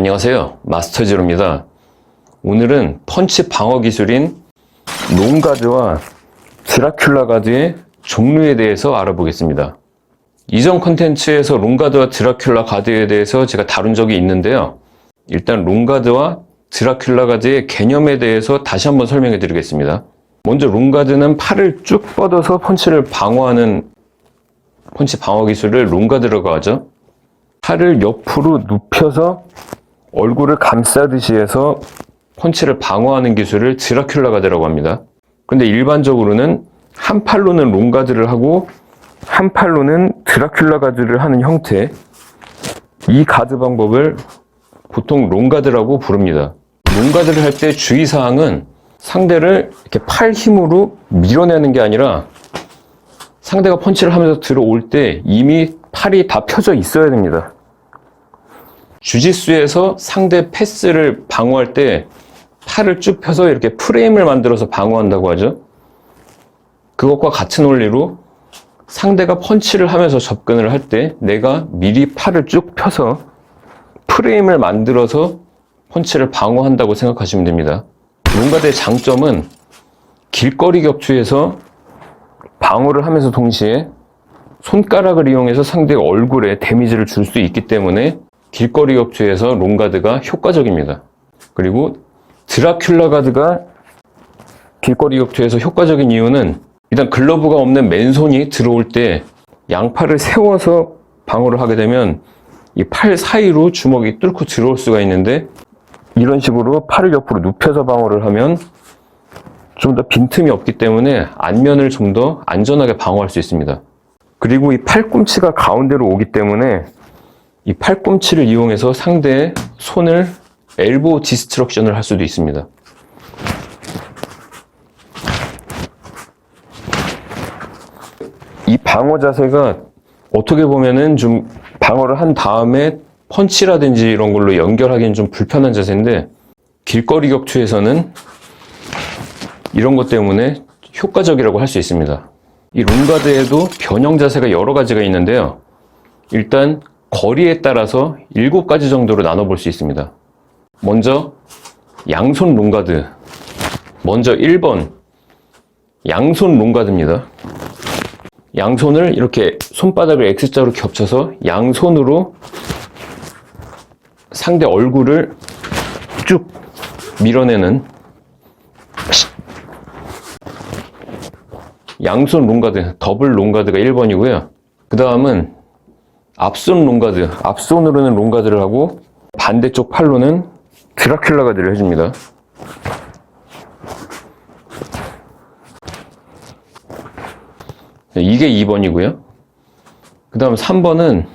안녕하세요, 마스터제로입니다. 오늘은 펀치 방어 기술인 롱가드와 드라큘라 가드의 종류에 대해서 알아보겠습니다. 이전 컨텐츠에서 롱가드와 드라큘라 가드에 대해서 제가 다룬 적이 있는데요. 일단 롱가드와 드라큘라 가드의 개념에 대해서 다시 한번 설명해 드리겠습니다. 먼저 롱가드는 팔을 쭉 뻗어서 펀치를 방어하는 펀치 방어 기술을 롱가드라고 하죠. 팔을 옆으로 눕혀서 얼굴을 감싸듯이 해서 펀치를 방어하는 기술을 드라큘라 가드라고 합니다. 근데 일반적으로는 한 팔로는 롱가드를 하고 한 팔로는 드라큘라 가드를 하는 형태, 이 가드 방법을 보통 롱가드라고 부릅니다. 롱가드를 할 때 주의사항은 상대를 이렇게 팔 힘으로 밀어내는 게 아니라 상대가 펀치를 하면서 들어올 때 이미 팔이 다 펴져 있어야 됩니다. 주짓수에서 상대 패스를 방어할 때 팔을 쭉 펴서 이렇게 프레임을 만들어서 방어한다고 하죠. 그것과 같은 원리로 상대가 펀치를 하면서 접근을 할 때 내가 미리 팔을 쭉 펴서 프레임을 만들어서 펀치를 방어한다고 생각하시면 됩니다. 롱가드의 장점은 길거리 격투에서 방어를 하면서 동시에 손가락을 이용해서 상대의 얼굴에 데미지를 줄 수 있기 때문에 길거리 격투에서 롱가드가 효과적입니다. 그리고 드라큘라 가드가 길거리 격투에서 효과적인 이유는 일단 글러브가 없는 맨손이 들어올 때 양팔을 세워서 방어를 하게 되면 이 팔 사이로 주먹이 뚫고 들어올 수가 있는데, 이런 식으로 팔을 옆으로 눕혀서 방어를 하면 좀 더 빈틈이 없기 때문에 안면을 좀 더 안전하게 방어할 수 있습니다. 그리고 이 팔꿈치가 가운데로 오기 때문에 이 팔꿈치를 이용해서 상대의 손을 엘보 디스트럭션을 할 수도 있습니다. 이 방어 자세가 어떻게 보면은 좀 방어를 한 다음에 펀치라든지 이런 걸로 연결하기는 좀 불편한 자세인데, 길거리 격투에서는 이런 것 때문에 효과적이라고 할 수 있습니다. 이 롱가드에도 변형 자세가 여러 가지가 있는데요. 일단 거리에 따라서 7가지 정도로 나눠볼 수 있습니다. 먼저 양손 롱가드. 먼저 1번 양손 롱가드입니다. 양손을 이렇게 손바닥을 X자로 겹쳐서 양손으로 상대 얼굴을 쭉 밀어내는 양손 롱가드, 더블 롱가드가 1번이고요. 그 다음은 앞손 롱가드, 앞손으로는 롱가드를 하고 반대쪽 팔로는 드라큘라 가드를 해줍니다. 이게 2번이고요. 그 다음 3번은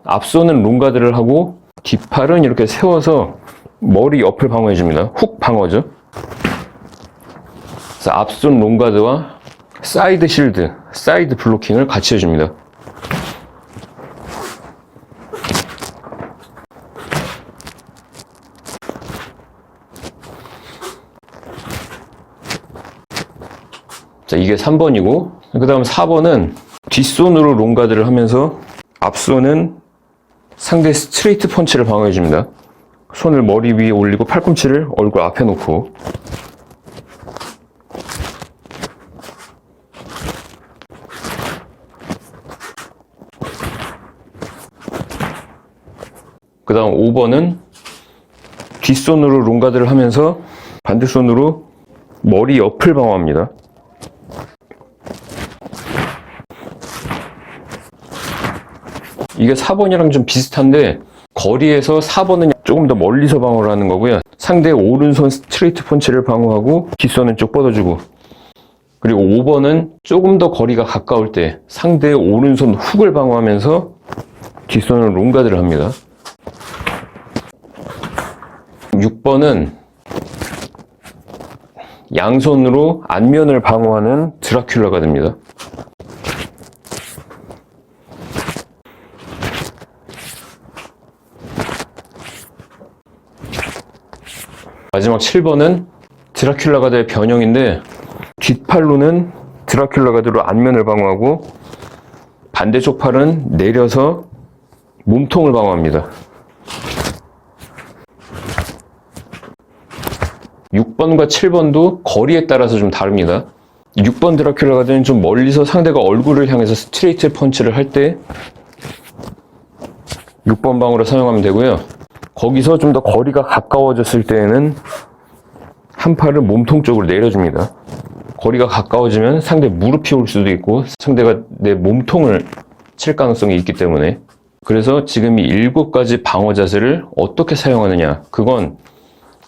앞손은 롱가드를 하고 뒷팔은 이렇게 세워서 머리 옆을 방어해줍니다. 훅 방어죠. 그래서 앞손 롱가드와 사이드 실드, 사이드 블로킹을 같이 해줍니다. 자, 이게 3번이고, 그 다음 4번은 뒷손으로 롱가드를 하면서 앞손은 상대 스트레이트 펀치를 방어해줍니다. 손을 머리 위에 올리고 팔꿈치를 얼굴 앞에 놓고. 그 다음 5번은 뒷손으로 롱가드를 하면서 반대손으로 머리 옆을 방어합니다. 이게 4번이랑 좀 비슷한데, 거리에서 4번은 조금 더 멀리서 방어를 하는 거고요. 상대의 오른손 스트레이트 펀치를 방어하고 뒷손은 쭉 뻗어주고, 그리고 5번은 조금 더 거리가 가까울 때 상대의 오른손 훅을 방어하면서 뒷손을 롱가드를 합니다. 6번은 양손으로 안면을 방어하는 드라큘라 가드입니다. 마지막 7번은 드라큘라 가드의 변형인데, 뒷팔로는 드라큘라 가드로 안면을 방어하고 반대쪽 팔은 내려서 몸통을 방어합니다. 6번과 7번도 거리에 따라서 좀 다릅니다. 6번 드라큘라 가드는 좀 멀리서 상대가 얼굴을 향해서 스트레이트 펀치를 할 때 6번 방으로 사용하면 되고요. 거기서 좀 더 거리가 가까워졌을 때에는 한 팔을 몸통 쪽으로 내려줍니다. 거리가 가까워지면 상대 무릎이 올 수도 있고 상대가 내 몸통을 칠 가능성이 있기 때문에, 그래서 지금 이 7가지 방어 자세를 어떻게 사용하느냐, 그건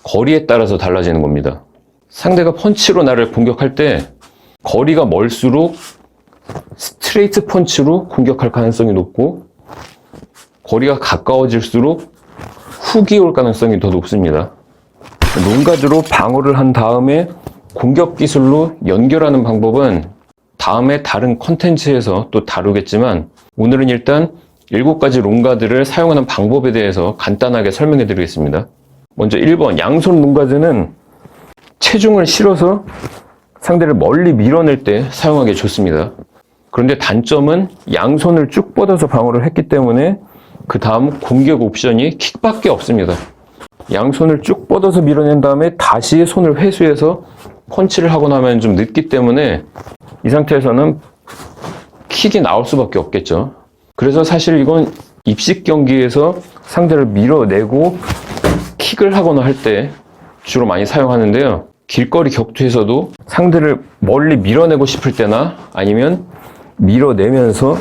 거리에 따라서 달라지는 겁니다. 상대가 펀치로 나를 공격할 때 거리가 멀수록 스트레이트 펀치로 공격할 가능성이 높고, 거리가 가까워질수록 훅이 올 가능성이 더 높습니다. 롱가드로 방어를 한 다음에 공격 기술로 연결하는 방법은 다음에 다른 컨텐츠에서 또 다루겠지만, 오늘은 일단 7가지 롱가드를 사용하는 방법에 대해서 간단하게 설명해 드리겠습니다. 먼저 1번, 양손 롱가드는 체중을 실어서 상대를 멀리 밀어낼 때 사용하기 좋습니다. 그런데 단점은 양손을 쭉 뻗어서 방어를 했기 때문에 그 다음 공격 옵션이 킥밖에 없습니다. 양손을 쭉 뻗어서 밀어낸 다음에 다시 손을 회수해서 펀치를 하거나 하면 좀 늦기 때문에 이 상태에서는 킥이 나올 수밖에 없겠죠. 그래서 사실 이건 입식 경기에서 상대를 밀어내고 킥을 하거나 할 때 주로 많이 사용하는데요. 길거리 격투에서도 상대를 멀리 밀어내고 싶을 때나 아니면 밀어내면서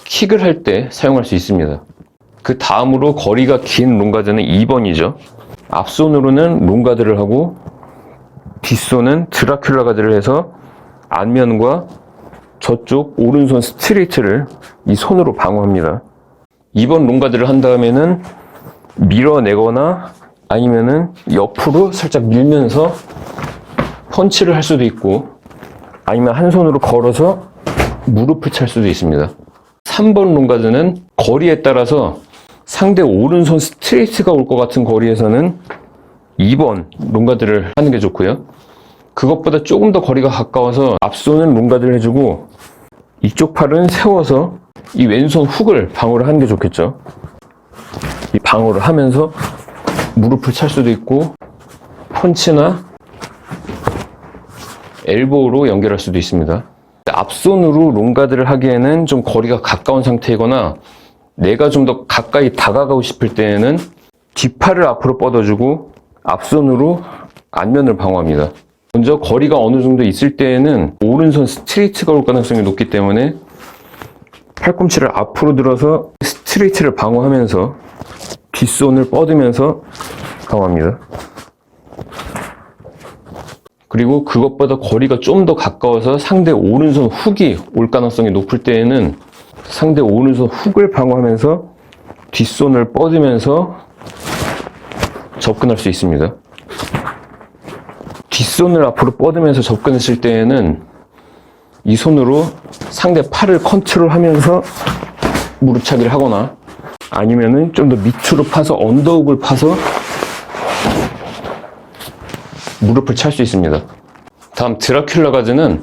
킥을 할 때 사용할 수 있습니다. 그 다음으로 거리가 긴 롱가드는 2번이죠. 앞손으로는 롱가드를 하고 뒷손은 드라큘라 가드를 해서 안면과 저쪽 오른손 스트레이트를 이 손으로 방어합니다. 2번 롱가드를 한 다음에는 밀어내거나 아니면은 옆으로 살짝 밀면서 펀치를 할 수도 있고, 아니면 한 손으로 걸어서 무릎을 찰 수도 있습니다. 3번 롱가드는 거리에 따라서 상대 오른손 스트레이트가 올 것 같은 거리에서는 2번 롱가드를 하는 게 좋고요. 그것보다 조금 더 거리가 가까워서 앞손은 롱가드를 해주고 이쪽 팔은 세워서 이 왼손 훅을 방어를 하는 게 좋겠죠. 이 방어를 하면서 무릎을 찰 수도 있고 펀치나 엘보우로 연결할 수도 있습니다. 앞손으로 롱가드를 하기에는 좀 거리가 가까운 상태이거나 내가 좀 더 가까이 다가가고 싶을 때에는 뒷팔을 앞으로 뻗어주고 앞손으로 안면을 방어합니다. 먼저 거리가 어느 정도 있을 때에는 오른손 스트레이트가 올 가능성이 높기 때문에 팔꿈치를 앞으로 들어서 스트레이트를 방어하면서 뒷손을 뻗으면서 방어합니다. 그리고 그것보다 거리가 좀 더 가까워서 상대 오른손 훅이 올 가능성이 높을 때에는 상대 오른손 훅을 방어하면서 뒷손을 뻗으면서 접근할 수 있습니다. 뒷손을 앞으로 뻗으면서 접근했을 때에는 이 손으로 상대 팔을 컨트롤하면서 무릎차기를 하거나 아니면은 좀 더 밑으로 파서 언더훅을 파서 무릎을 찰 수 있습니다. 다음 드라큘라 가드는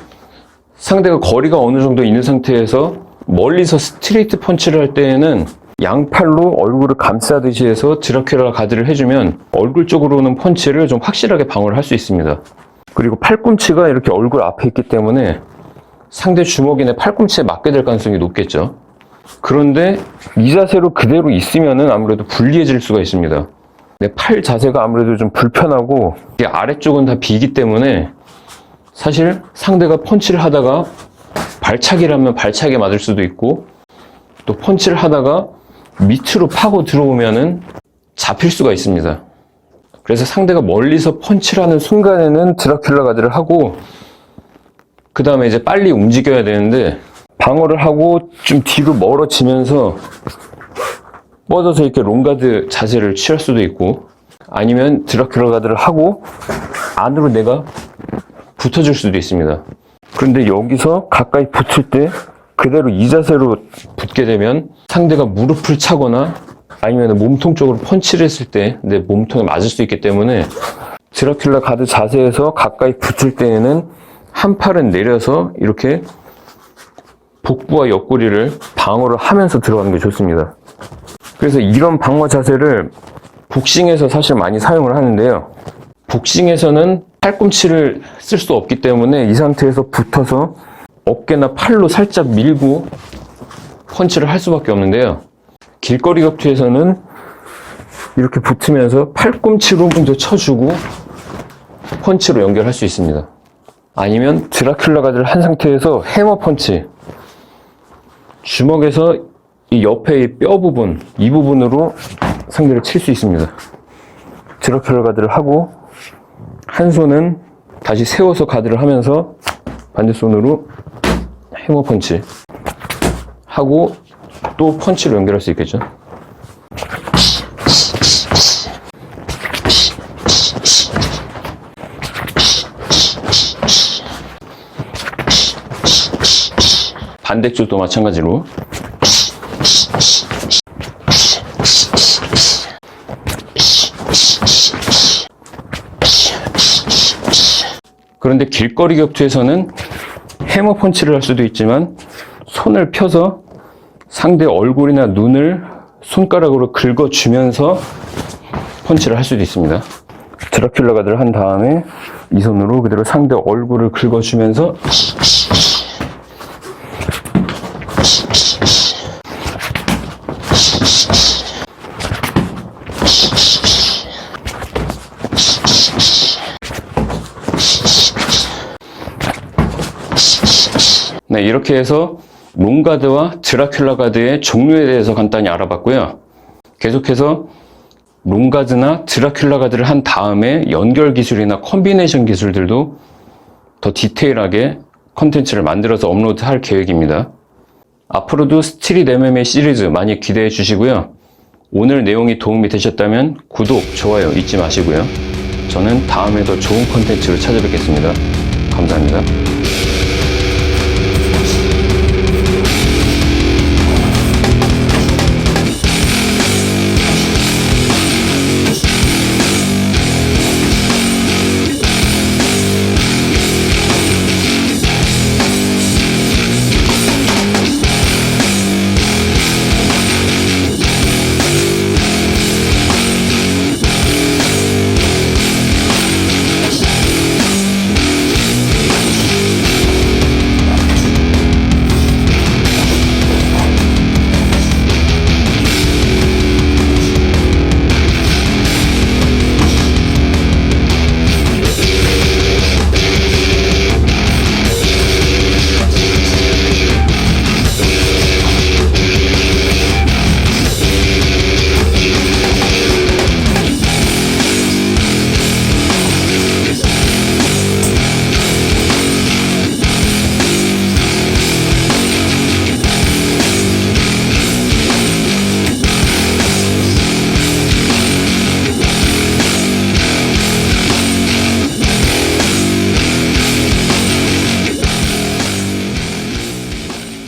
상대가 거리가 어느 정도 있는 상태에서 멀리서 스트레이트 펀치를 할 때에는 양팔로 얼굴을 감싸듯이 해서 드라큘라 가드를 해주면 얼굴 쪽으로 오는 펀치를 좀 확실하게 방어를 할 수 있습니다. 그리고 팔꿈치가 이렇게 얼굴 앞에 있기 때문에 상대 주먹이 내 팔꿈치에 맞게 될 가능성이 높겠죠. 그런데 이 자세로 그대로 있으면은 아무래도 불리해질 수가 있습니다. 내 팔 자세가 아무래도 좀 불편하고 이게 아래쪽은 다 비기 때문에 사실 상대가 펀치를 하다가 발차기를 하면 발차기에 맞을 수도 있고 또 펀치를 하다가 밑으로 파고 들어오면은 잡힐 수가 있습니다. 그래서 상대가 멀리서 펀치를 하는 순간에는 드라큘라 가드를 하고 그 다음에 이제 빨리 움직여야 되는데 방어를 하고 좀 뒤로 멀어지면서 뻗어서 이렇게 롱가드 자세를 취할 수도 있고 아니면 드라큘라 가드를 하고 안으로 내가 붙어줄 수도 있습니다. 그런데 여기서 가까이 붙을 때 그대로 이 자세로 붙게 되면 상대가 무릎을 차거나 아니면 몸통 쪽으로 펀치를 했을 때 내 몸통에 맞을 수 있기 때문에 드라큘라 가드 자세에서 가까이 붙을 때에는 한 팔은 내려서 이렇게 복부와 옆구리를 방어를 하면서 들어가는 게 좋습니다. 그래서 이런 방어 자세를 복싱에서 사실 많이 사용을 하는데요. 복싱에서는 팔꿈치를 쓸 수 없기 때문에 이 상태에서 붙어서 어깨나 팔로 살짝 밀고 펀치를 할 수밖에 없는데요. 길거리 격투에서는 이렇게 붙으면서 팔꿈치로 먼저 쳐주고 펀치로 연결할 수 있습니다. 아니면 드라큘라 가드를 한 상태에서 해머 펀치, 주먹에서 이 옆에 이 뼈 부분, 이 부분으로 상대를 칠 수 있습니다. 드라큘라 가드를 하고 한 손은 다시 세워서 가드를 하면서 반대손으로 해머 펀치 하고 또 펀치로 연결할 수 있겠죠. 반대쪽도 마찬가지로 그런데 길거리 격투에서는 해머 펀치를 할 수도 있지만 손을 펴서 상대 얼굴이나 눈을 손가락으로 긁어주면서 펀치를 할 수도 있습니다. 드라큘라 가드를 한 다음에 이 손으로 그대로 상대 얼굴을 긁어주면서 네, 이렇게 해서 롱가드와 드라큘라 가드의 종류에 대해서 간단히 알아봤고요. 계속해서 롱가드나 드라큘라 가드를 한 다음에 연결 기술이나 콤비네이션 기술들도 더 디테일하게 컨텐츠를 만들어서 업로드할 계획입니다. 앞으로도 스트릿 MMA 시리즈 많이 기대해 주시고요. 오늘 내용이 도움이 되셨다면 구독, 좋아요 잊지 마시고요. 저는 다음에 더 좋은 컨텐츠로 찾아뵙겠습니다. 감사합니다.